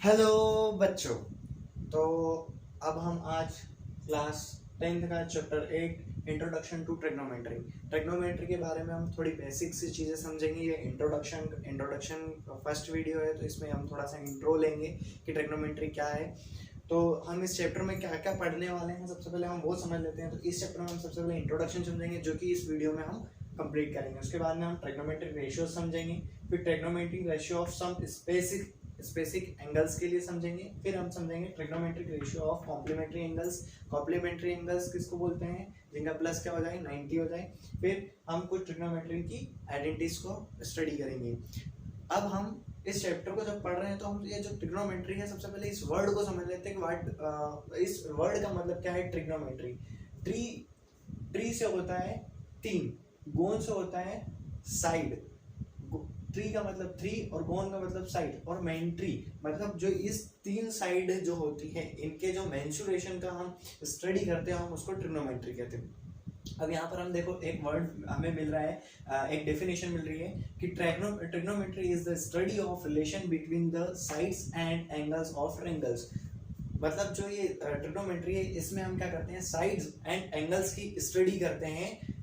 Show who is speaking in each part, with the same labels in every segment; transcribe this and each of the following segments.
Speaker 1: Hello बच्चों। तो अब हम आज क्लास 10th का chapter 8 introduction to trigonometry trigonometry के बारे में हम थोड़ी बेसिक सी चीज़ें समझेंगे। ये इंट्रोडक्शन फर्स्ट वीडियो है, तो इसमें हम थोड़ा सा इंट्रो लेंगे कि ट्रिग्नोमेट्री क्या है। तो हम इस चैप्टर में क्या क्या पढ़ने वाले हैं, सबसे पहले हम वो समझ लेते हैं। तो इस चैप्टर में हम सबसे पहले इंट्रोडक्शन समझेंगे, जो कि इस वीडियो में हम कंप्लीट करेंगे। उसके बाद में हम ट्रिग्नोमेट्रिक रेशियो समझेंगे, फिर trigonometric ratio of some specific angles के लिए समझेंगे। फिर हम समझेंगे trigonometric ratio of complementary angles. Complementary angles किसको बोलते हैं, जिनका प्लस क्या हो जाए 90 हो जाए। फिर हम कुछ ट्रिग्नोमेट्री की आइडेंटिटीज को स्टडी करेंगे। अब हम इस चैप्टर को जब पढ़ रहे हैं तो हम ये जो ट्रिग्नोमेट्री है, सबसे पहले इस वर्ड को समझ लेते हैं कि इस वर्ड का मतलब क्या है। ट्रिग्नोमेट्री ट्री से होता है तीन, गोन से होता है साइड। ट्री का मतलब थ्री और गोन का मतलब साइड, और मेंट्री मतलब जो इस तीन साइड जो होती है, इनके जो मेंसुरेशन का हम स्टडी करते हैं, हम उसको ट्रिग्नोमेट्री कहते हैं। अब यहाँ पर हम देखो एक वर्ड हमें मिल रहा है, एक डेफिनेशन मिल रही है कि trigonometry is the study of relation between the sides and angles of triangles. मतलब जो ये ट्रिग्नोमेट्री है, इसमें हम क्या करते हैं, साइड्स एंड एंगल्स की स्टडी करते हैं।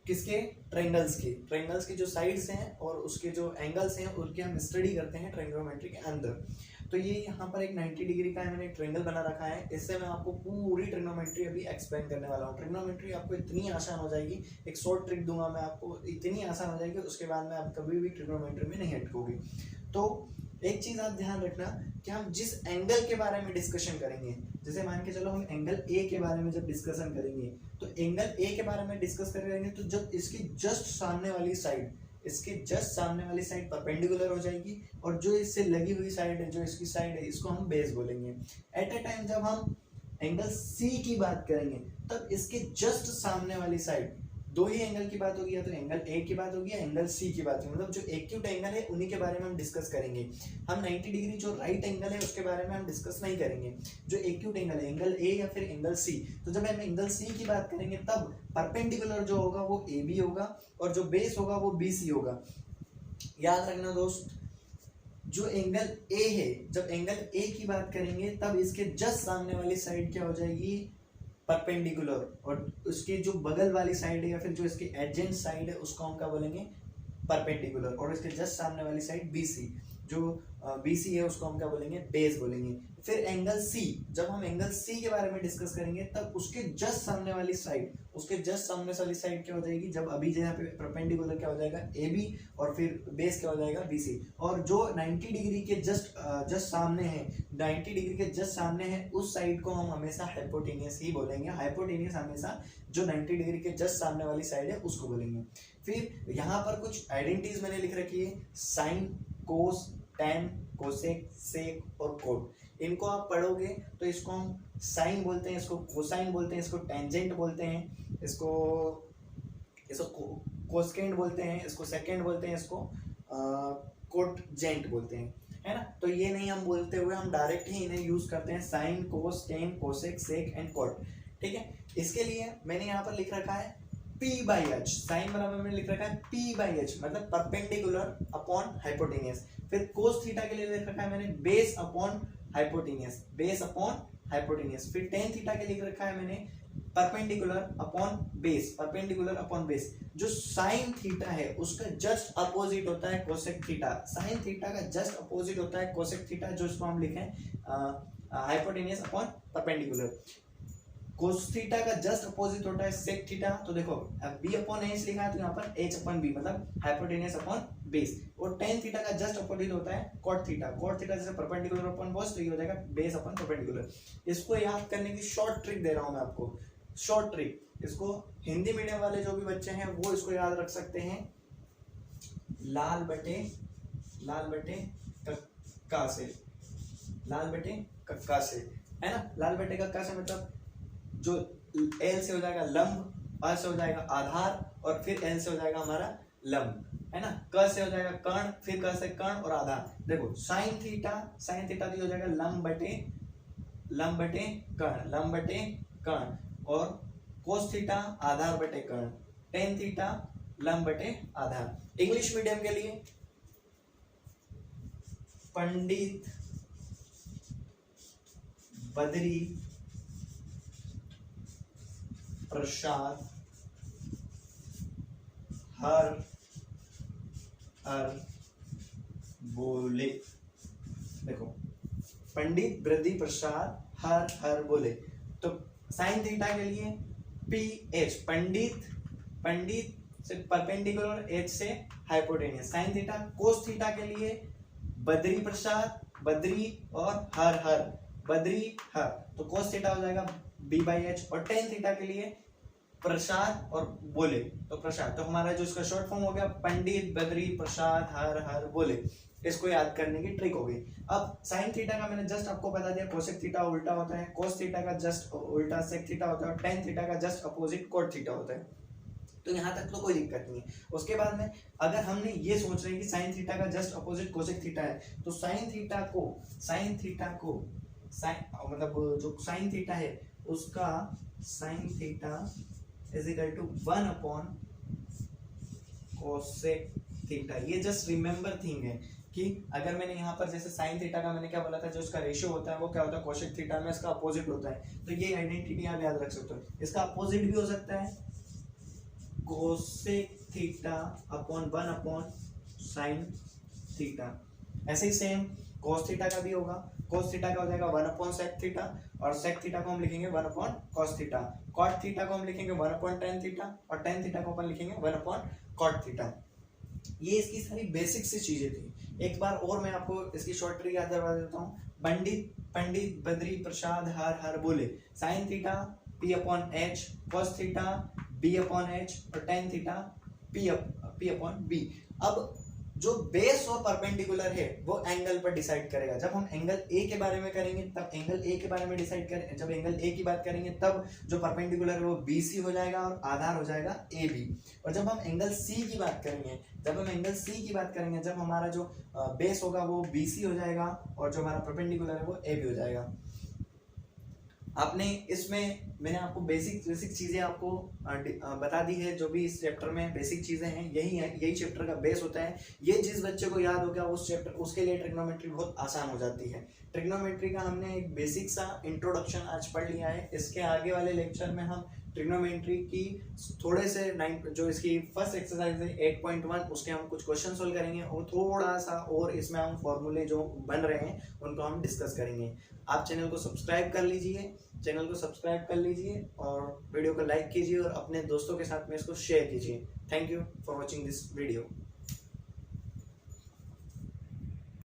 Speaker 1: किसके, ट्रायंगल्स के जो साइड्स हैं और उसके जो एंगल्स हैं, उनके हम स्टडी करते हैं ट्रिग्नोमेट्री के अंदर। तो ये यहाँ पर एक 90 डिग्री का मैंने एक ट्रायंगल बना रखा है। इससे मैं आपको पूरी ट्रिग्नोमेट्री अभी एक्सप्लेन करने वाला हूँ। ट्रिग्नोमेट्री आपको इतनी आसान हो जाएगी, एक शॉर्ट ट्रिक दूंगा मैं आपको, इतनी आसान हो जाएगी, उसके बाद में आप कभी भी ट्रिग्नोमेट्री में नहीं अटकोगे। तो एक चीज आप ध्यान रखना कि हम जिस एंगल के बारे में डिस्कशन करेंगे, जैसे मान के चलो हम एंगल ए के बारे में जब डिस्कशन करेंगे, तो एंगल ए के बारे में डिस्कस करेंगे तो जब इसकी जस्ट सामने वाली साइड, परपेंडिकुलर हो जाएगी, और जो इससे लगी हुई साइड है, जो इसकी साइड है, इसको हम बेस बोलेंगे। एट ए टाइम जब हम एंगल सी की बात करेंगे, तब इसके जस्ट सामने वाली साइड, दो ही एंगल की बात होगी, या तो एंगल ए की बात होगी या एंगल सी की बात होगी। मतलब जो एक्यूट एंगल है उन्हीं के बारे में हम डिस्कस करेंगे। हम 90 डिग्री जो राइट एंगल है उसके बारे में हम डिस्कस नहीं करेंगे। जो एक्यूट एंगल है, एंगल ए या फिर एंगल सी, तो जब हम एंगल सी की बात करेंगे तब परपेंडिकुलर जो होगा वो ए बी होगा, और जो बेस होगा वो बी सी होगा। याद रखना दोस्त, जो एंगल ए है, जब एंगल ए की बात करेंगे तब इसके जस्ट सामने वाली साइड क्या हो जाएगी, परपेंडिकुलर, और उसके जो बगल वाली साइड है या फिर जो इसके एडजेंट साइड है, उसको हम क्या बोलेंगे, परपेंडिकुलर। और इसके जस्ट सामने वाली साइड बीसी, जो बीसी है, उसको हम क्या बोलेंगे, बेस बोलेंगे। फिर एंगल सी, जब हम एंगल सी के बारे में डिस्कस करेंगे तब उसके जस्ट सामने वाली साइड, क्या हो जाएगी, जब अभी यहाँ पे परपेंडिकुलर क्या हो जाएगा, ए बी, और फिर बेस क्या हो जाएगा, बी सी। और जो 90 डिग्री के जस्ट सामने है, 90 डिग्री के जस्ट सामने है, उस साइड को हम हमेशा हाइपोटेनियस ही बोलेंगे। हाइपोटेनियस हमेशा जो 90 डिग्री के जस्ट सामने वाली साइड है उसको बोलेंगे। फिर यहाँ पर कुछ आइडेंटिटीज मैंने लिख रखी है, साइन, कोस, टैन, कोसेक, सेक और कोट। इनको आप पढ़ोगे तो इसको हम साइन बोलते हैं, इसको कोसाइन बोलते हैं, इसको टेंजेंट बोलते हैं, इसको कोसेकेंड बोलते हैं, इसको सेकेंड बोलते हैं, इसको कोटजेंट बोलते हैं, है ना। तो ये नहीं हम बोलते हुए हम डायरेक्ट ही इन्हें यूज करते हैं, sine, cos, tan, cosec, sec and cot. ठीक है, इसके लिए मैंने यहाँ पर लिख रखा है P by H। साइन बराबर में लिख रखा है P by H, मतलब परपेंडिकुलर अपॉन हाइपोटेनियस। फिर कोस थीटा के लिए लिख रखा है मैंने बेस अपॉन हाइपोटेनियस, फिर टेन थीटा के लिए लिख रखा है मैंने परपेंडिकुलर अपॉन बेस। जो साइन थीटा है उसका जस्ट अपोजिट होता है कोसेक थीटा। साइन थीटा का जस्ट अपोजिट होता है कोसेक थीटा, जो इसको हम लिखें hypotenuse upon perpendicular. Cos theta का जस्ट अपोजिट होता है सेक थीटा। तो देखो बी अपॉन एच लिखा है, तो यहाँ पर एच अपॉन बी, मतलब हाइपोटेनियस अपॉन बेस। और टेन थीटा का जस्ट अपोजिट होता है कॉट थीटा जैसे परपेंडिकुलर अपॉन बेस, तो ये हो जाएगा बेस अपॉन परपेंडिकुलर। इसको याद करने की शॉर्ट ट्रिक दे रहा हूं मैं आपको, शॉर्ट ट्रिक। इसको हिंदी मीडियम वाले जो भी बच्चे हैं वो इसको याद रख सकते हैं, लाल बटे कक्का से, है ना। लाल बटे कक्का से मतलब जो एल से हो जाएगा लंब, अ से हो जाएगा आधार, और फिर एल से हो जाएगा हमारा लंब, है ना। क से हो जाएगा कर्ण, फिर क से कर्ण और आधार। देखो साइन थीटा तो हो जाएगा लंब बटे कर्ण, और कोस थीटा आधार बटे कर्ण, टेन थीटा लंब बटे आधार। इंग्लिश मीडियम के लिए पंडित बद्री प्रसाद हर हर बोले। देखो पंडित बद्री प्रसाद हर हर बोले, तो साइन थीटा के लिए पी एच, पंडित से परपेंडिकुलर, एच से hypotenuse. Sine theta cos theta के लिए बद्री प्रसाद, बद्री और हर हर, बद्री हर, तो कोस थीटा हो जाएगा बी बाई एच। और टेन थीटा के लिए प्रसाद और बोले, तो प्रसाद, तो हमारा जो इसका शॉर्ट फॉर्म हो गया पंडित बद्री प्रसाद हर हर बोले। इसको याद करने की ट्रिक हो गई। अब साइन थीटा का मैंने जस्ट आपको बता दिया, कोसेक थीटा उल्टा होता है, कोस थीटा का जस्ट उल्टा सेक थीटा होता है, और टेन थीटा का जस्ट अपोजिट कोट थीटा होता है। तो यहाँ तक तो कोई दिक्कत नहीं है। उसके बाद में अगर हमने ये सोच रहे हैं कि साइन थीटा का जस्ट अपोजिट कोसेक थीटा है, तो साइन थीटा को मतलब जो साइन थीटा है उसका sine theta is equal to 1 upon cosec theta. ये जस्ट रिमेंबर थिंग है कि अगर मैंने यहाँ पर जैसे साइन थीटा का मैंने क्या बोला था, जो इसका रेशियो होता है वो क्या होता है, कोसेक थीटा में इसका अपोजिट होता है। तो ये आइडेंटिटी आप याद रख सकते हो। इसका अपोजिट भी हो सकता है cosec theta upon 1 upon sine theta. ऐसे ही सेम कोस थीटा का भी होगा, कोस थीटा का हो जाएगा 1 अपॉन सेक थीटा, और सेक थीटा को हम लिखेंगे 1 upon cos theta, cot theta को हम लिखेंगे 1 अपॉन टेन थीटा, और टेन थीटा को अपन लिखेंगे 1 अपॉन कॉट थीटा। ये इसकी सारी बेसिक सी चीजें थी। एक बार और मैं आपको इसकी शॉर्ट ट्रिक याद करवा देता हूँ। पंडित बद्री प्रसाद हर हर बोले, sine theta P upon H, cos theta B upon H, और tan theta P upon B. अब जो बेस और परपेंडिकुलर है वो एंगल पर डिसाइड करेगा। जब हम एंगल ए के बारे में करेंगे तब एंगल ए के बारे में डिसाइड करें, जब एंगल ए की बात करेंगे तब जो परपेंडिकुलर है वो बी सी हो जाएगा और आधार हो जाएगा ए बी। और जब हम एंगल सी की बात करेंगे, जब हमारा जो बेस होगा वो बी सी हो जाएगा, और जो हमारा परपेंडिकुलर है वो ए बी हो जाएगा। आपने इसमें मैंने आपको बेसिक चीजें आपको बता दी है। जो भी इस चैप्टर में बेसिक चीजें हैं यही चैप्टर का बेस होता है। ये जिस बच्चे को याद हो गया उस चैप्टर, उसके लिए ट्रिग्नोमेट्री बहुत आसान हो जाती है। ट्रिग्नोमेट्री का हमने एक बेसिक सा इंट्रोडक्शन आज पढ़ लिया है। इसके आगे वाले लेक्चर में हम ट्रिग्नोमेट्री की थोड़े से जो इसकी फर्स्ट एक्सरसाइज है 8.1 उसके हम कुछ क्वेश्चन सोल्व करेंगे, और थोड़ा सा और इसमें हम फॉर्मूले जो बन रहे हैं उनको हम डिस्कस करेंगे। आप चैनल को सब्सक्राइब कर लीजिए, और वीडियो को लाइक कीजिए और अपने दोस्तों के साथ में इसको शेयर कीजिए। Thank you for watching this video.